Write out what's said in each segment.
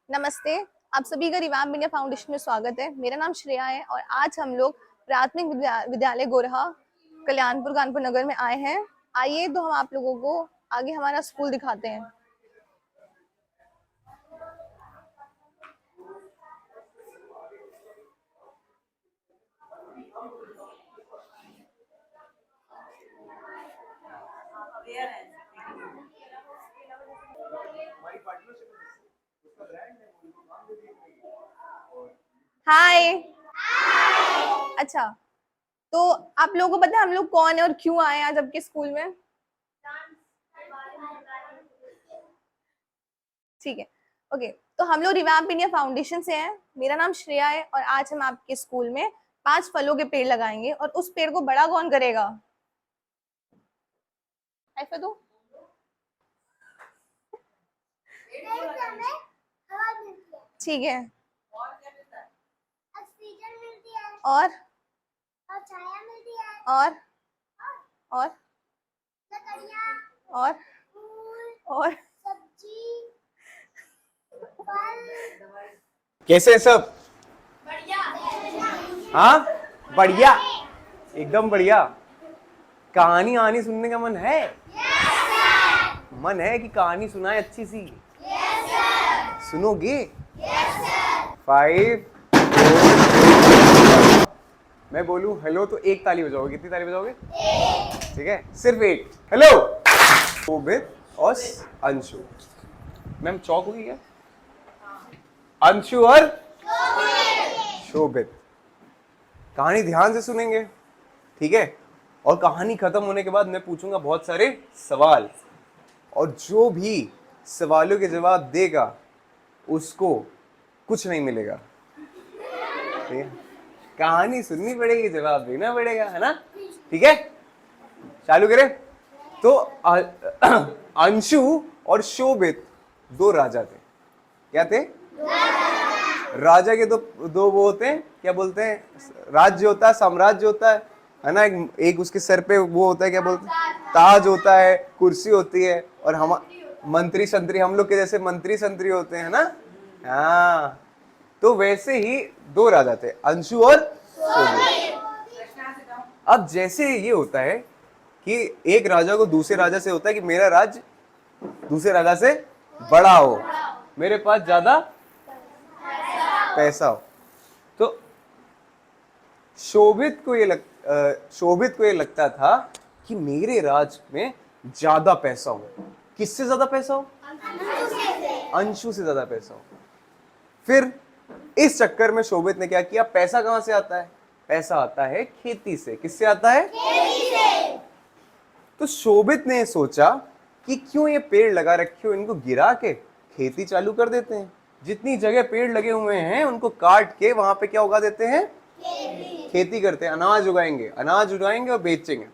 नमस्ते। आप सभी का रिवाम्प इंडिया फाउंडेशन में स्वागत है। मेरा नाम श्रेया है और आज हम लोग प्राथमिक विद्यालय गोरहा कल्याणपुर कानपुर नगर में आए हैं। आइए तो हम आप लोगों को आगे हमारा स्कूल दिखाते हैं। हाय। अच्छा, तो आप लोगों को पता है हम लोग कौन है और क्यों आए आज आपके स्कूल में? ठीक है, ओके। तो हम लोग रिवाम्प इंडिया फाउंडेशन से हैं। मेरा नाम श्रेया है और आज हम आपके स्कूल में 5 फलों के पेड़ लगाएंगे और उस पेड़ को बड़ा कौन करेगा? ऐसा तो ठीक है। ऑक्सीजन मिलती है और छाया मिलती है और लकड़ियाँ और सब्जी फल। कैसे है सब? हाँ, बढ़िया, एकदम बढ़िया। कहानी आनी सुनने का मन है? मन है कि कहानी सुनाए अच्छी सी? सुनोगे? 5 मैं बोलूं हेलो तो एक ताली बजाओगे। कितनी ताली बजाओगे? ठीक है, सिर्फ एक। हेलो। शोभित और अंशु। मैम चौक होगी क्या? अंशु और शोभित। कहानी ध्यान से सुनेंगे, ठीक है? और कहानी खत्म होने के बाद मैं पूछूंगा बहुत सारे सवाल और जो भी सवालों के जवाब देगा उसको कुछ नहीं मिलेगा, ठीक है? कहानी सुननी पड़ेगी, जवाब देना पड़ेगा, है ना? ठीक है, चालू करें। तो अंशु और शोभित दो राजा थे। क्या थे? राजा के दो वो होते हैं, क्या बोलते हैं? राज्य होता है, साम्राज्य होता है ना? एक उसके सर पे वो होता है, क्या बोलते हैं? ताज होता है, कुर्सी होती है, और हम मंत्री संतरी, हम लोग के जैसे मंत्री संतरी होते हैं ना? हाँ, तो वैसे ही दो राजा थे, अंशु और शोभित। अब जैसे ये होता है कि एक राजा को दूसरे राजा से होता है कि मेरा राज्य दूसरे राजा से बड़ा हो, मेरे पास ज्यादा पैसा हो। तो शोभित को ये लगता था कि मेरे राज में ज्यादा पैसा हो। किससे ज्यादा पैसा हो? अंशु से ज्यादा पैसा हो। फिर इस चक्कर में शोभित ने क्या किया? पैसा कहां से आता है? पैसा आता है खेती से। किससे आता है? खेती से। तो शोभित ने सोचा कि क्यों ये पेड़ लगा रखे हो, इनको गिरा के खेती चालू कर देते हैं। जितनी जगह पेड़ लगे हुए हैं उनको काट के वहां पे क्या उगा देते हैं? खेती करते हैं, अनाज उगाएंगे और बेचेंगे।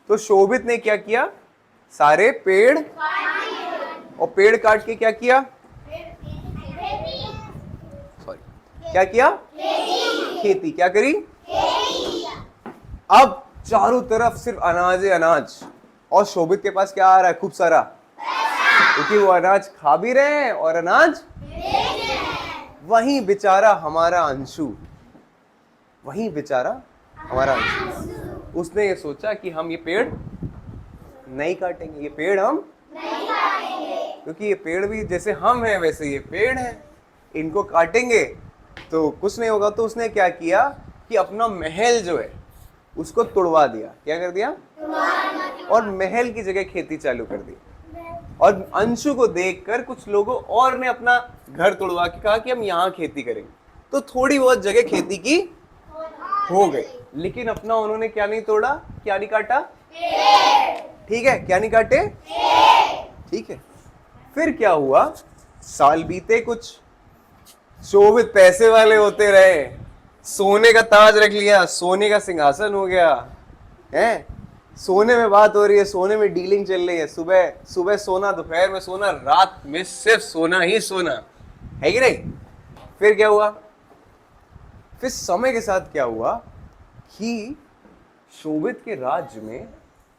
तो शोभित ने क्या किया? सारे पेड़ और पेड़ काट के क्या किया? क्या किया? खेती। क्या करी? अब चारों तरफ सिर्फ अनाज है, अनाज। और शोभित के पास क्या आ रहा है? खूब सारा, क्योंकि वो अनाज खा भी रहे हैं और अनाज वहीं बेचारा हमारा अंशु, उसने ये सोचा कि हम ये पेड़ नहीं काटेंगे, ये पेड़ हम नहीं काटेंगे, क्योंकि ये पेड़ भी जैसे हम हैं वैसे ये पेड़ हैं, इनको काटेंगे तो कुछ नहीं होगा। तो उसने क्या किया कि अपना महल जो है उसको तुड़वा दिया। क्या कर दिया? और महल की जगह खेती चालू कर दी। और अंशु को देखकर कुछ लोगों और ने अपना घर तोड़वा के कहा कि हम यहाँ खेती करेंगे। तो थोड़ी बहुत जगह खेती की हो गई, लेकिन अपना उन्होंने क्या नहीं तोड़ा, क्या नहीं काटा? ठीक है, क्या नहीं काटे? ठीक है। फिर क्या हुआ? साल बीते, कुछ शोभित पैसे वाले होते रहे, सोने का ताज रख लिया, सोने का सिंहासन हो गया है, सोने में बात हो रही है, सोने में डीलिंग चल रही है, सुबह सोना, दोपहर में सोना, रात में सिर्फ सोना ही सोना, है कि नहीं? फिर क्या हुआ? फिर समय के साथ क्या हुआ कि शोभित के राज्य में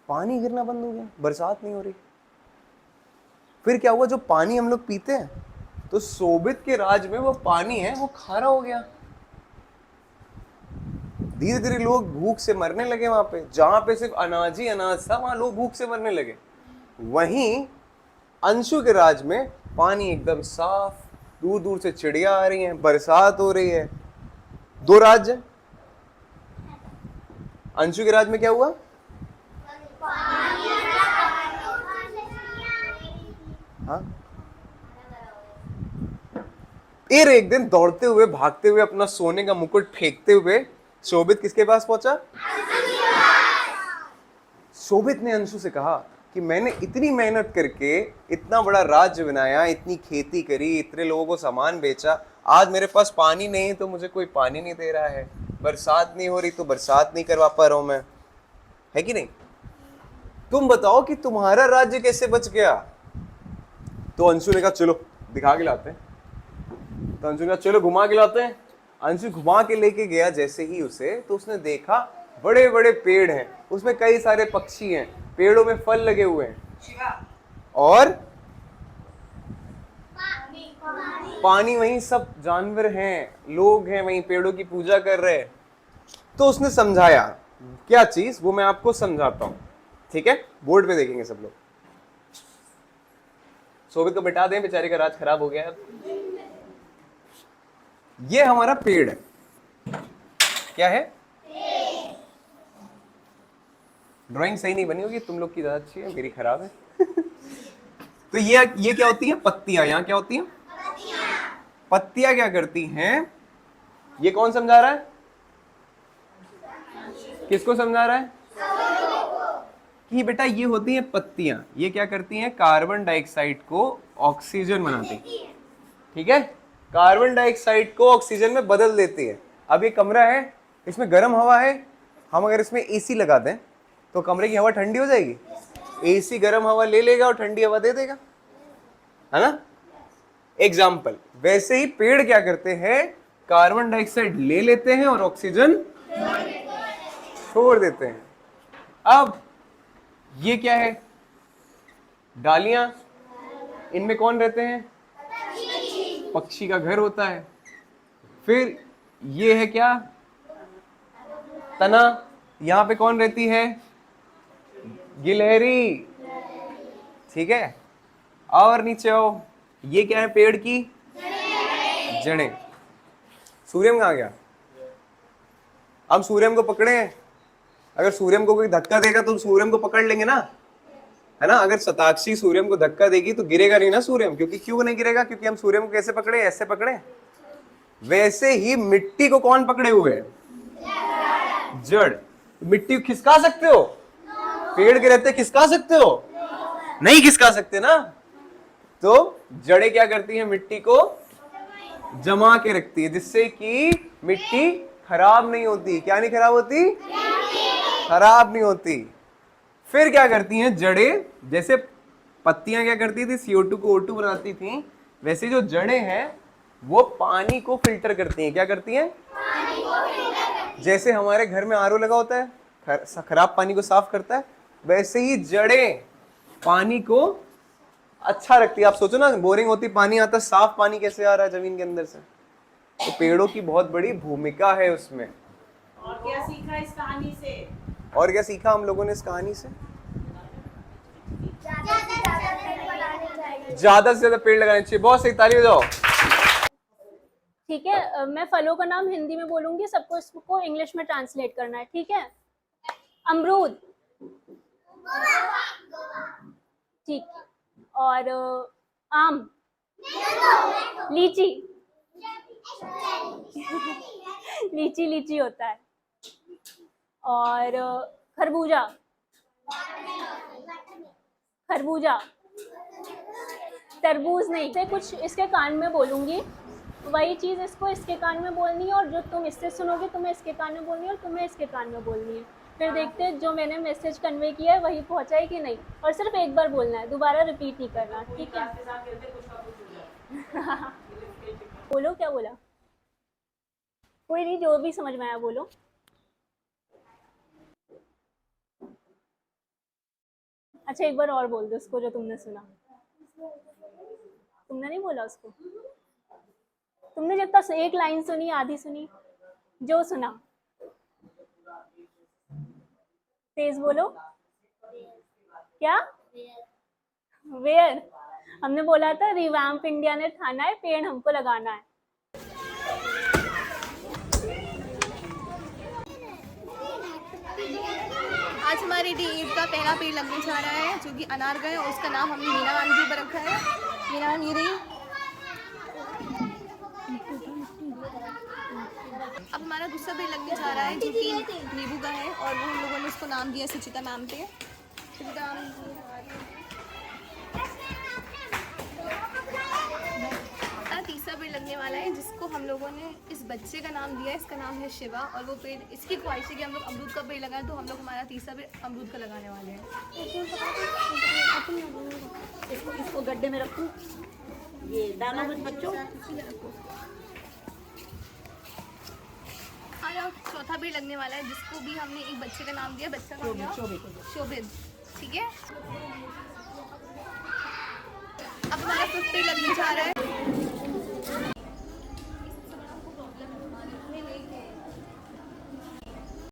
पानी गिरना बंद हो गया, बरसात नहीं हो रही। फिर क्या हुआ? जो पानी हम लोग पीते हैं तो शोभित के राज में वो पानी है वो खारा हो गया। धीरे धीरे लोग भूख से मरने लगे। वहां पे जहां पे सिर्फ अनाज ही अनाज था वहां लोग भूख से मरने लगे। वहीं अंशु के राज में पानी एकदम साफ, दूर दूर से चिड़िया आ रही हैं, बरसात हो रही है। दो राज्य। अंशु के राज में क्या हुआ? हाँ, फिर एक दिन दौड़ते हुए भागते हुए अपना सोने का मुकुट फेंकते हुए शोभित किसके पास पहुंचा? शोभित ने अंशु से कहा कि मैंने इतनी मेहनत करके इतना बड़ा राज्य बनाया, इतनी खेती करी, इतने लोगों को सामान बेचा, आज मेरे पास पानी नहीं तो मुझे कोई पानी नहीं दे रहा है, बरसात नहीं हो रही तो बरसात नहीं करवा पा रहा हूं मैं, है कि नहीं? तुम बताओ कि तुम्हारा राज्य कैसे बच गया? तो अंशु ने कहा चलो दिखा के लाते हैं। तो अंशु ने कहा चलो घुमा के लाते हैं। अंशु घुमा के लेके गया जैसे ही उसे, तो उसने देखा बड़े बड़े पेड़ हैं, उसमें कई सारे पक्षी हैं, पेड़ों में फल लगे हुए हैं और पानी, वहीं सब जानवर हैं, लोग हैं वहीं पेड़ों की पूजा कर रहे हैं। तो उसने समझाया क्या चीज, वो मैं आपको समझाता हूं, ठीक है? बोर्ड पे देखेंगे सब लोग। शोभित को बिठा दें, बेचारे का राज खराब हो गया है। ये हमारा पेड़ है। क्या है? ड्राइंग सही नहीं बनी होगी, तुम लोग की ज्यादा अच्छी है, मेरी खराब है। तो ये क्या होती है? पत्तियां। यहां क्या होती हैं? पत्तियां क्या करती हैं? ये कौन समझा रहा है? किसको समझा रहा है? कि बेटा ये होती हैं पत्तियां। ये क्या करती हैं? कार्बन डाइऑक्साइड को ऑक्सीजन बनाती हैं, ठीक है? कार्बन डाइऑक्साइड को ऑक्सीजन में बदल देती है। अब ये कमरा है, इसमें गर्म हवा है, हम अगर इसमें एसी लगा दें तो कमरे की हवा ठंडी हो जाएगी। एसी गर्म हवा ले लेगा और ठंडी हवा दे देगा, है ना? एग्जाम्पल। वैसे ही पेड़ क्या करते हैं? कार्बन डाइऑक्साइड ले लेते हैं और ऑक्सीजन छोड़ देते हैं। अब ये क्या है? डालियां। इनमें कौन रहते हैं? पक्षी का घर होता है। फिर ये है क्या? तना। यहां पे कौन रहती है? गिलहरी, ठीक है? और नीचे आओ, ये क्या है? पेड़ की जड़ें। सूर्यम कहां गया? हम सूर्यम को पकड़े हैं। अगर सूर्यम को कोई धक्का देगा तो सूर्यम को पकड़ लेंगे ना, है ना? अगर शताक्षी सूर्यम को धक्का देगी तो गिरेगा नहीं ना सूर्यम, क्योंकि क्यों नहीं गिरेगा? क्योंकि हम सूर्यम को कैसे पकड़े? ऐसे पकड़े। वैसे ही मिट्टी को कौन पकड़े हुए है? जड़। मिट्टी को खिसका सकते हो? पेड़ के रहते खिसका सकते हो? नहीं खिसका सकते ना। तो जड़ें क्या करती हैं? मिट्टी को जमा के रखती है, जिससे कि मिट्टी खराब नहीं होती। क्या नहीं खराब होती? खराब नहीं होती। फिर क्या करती हैं जड़ें? जैसे पत्तियां क्या करती थी? CO2 को O2 बनाती थी, वैसे जो जड़ें हैं वो पानी को फिल्टर करती हैं। क्या करती हैं? पानी को फिल्टर करती हैं। जैसे हमारे घर में RO लगा होता है, खराब पानी को साफ करता है, वैसे ही जड़ें पानी को अच्छा रखती है। आप सोचो ना, बोरिंग होती, पानी आता, साफ पानी कैसे आ रहा है जमीन के अंदर से? तो पेड़ों की बहुत बड़ी भूमिका है उसमें। और क्या सीखा इस कहानी से? और क्या सीखा हम लोगों ने इस कहानी से? ज्यादा से ज्यादा पेड़ लगाने चाहिए। बहुत सही, ताली बजाओ। ठीक है, मैं फलों का नाम हिंदी में बोलूंगी, सबको इसको इंग्लिश में ट्रांसलेट करना है, ठीक है? अमरूद, ठीक, और आम, लीची, लीची लीची होता है, और खरबूजा, खरबूजा, तरबूज नहीं, से कुछ इसके कान में बोलूंगी, वही चीज इसको इसके कान में बोलनी है, और जो तुम इससे सुनोगे तुम्हें इसके कान में बोलनी है, और तुम्हें इसके कान में बोलनी है। फिर देखते हैं जो मैंने मैसेज कन्वे किया है वही पहुंचा है कि नहीं, और सिर्फ एक बार बोलना है, दोबारा रिपीट नहीं करना, ठीक है? बोलो, क्या बोला? कोई नहीं, जो भी समझ में आया बोलो। अच्छा, एक बार और बोल दो उसको जो तुमने सुना। तुमने नहीं बोला उसको? तुमने जब तक एक लाइन सुनी, आधी सुनी, जो सुना तेज बोलो। क्या? वेयर? हमने बोला था रिवैम्प इंडिया ने ठाना है पेड़ हमको लगाना है। आज हमारी ईद का पहला पेड़ लगने जा रहा है जो कि अनार का है और उसका नाम हमने मीना मैम के ऊपर रखा है। मीना मैम ये रही। अब हमारा दूसरा पेड़ लगने जा रहा है जो कि नींबू का है और वो हम लोगों ने उसको नाम दिया सुचिता मैम पे। सुचिता मैम तीसरा पेड़ लगने वाला है जिसको हम लोगों ने इस बच्चे का नाम दिया है। इसका नाम है शिवा और वो पेड़ इसकी ख्वाहिश है कि हम लोग अमरूद का पेड़ लगाएं, तो हम लोग हमारा तीसरा पेड़ अमरूद का लगाने वाले हैं। इसको गड्ढे में रखूं, ये दाना मत बच्चों। और चौथा पेड़ लगने वाला है जिसको भी हमने एक बच्चे का नाम दिया। बच्चा का नाम शोभित। ठीक है, अब हमारा फिफ्थ पेड़ लगने जा रहा है।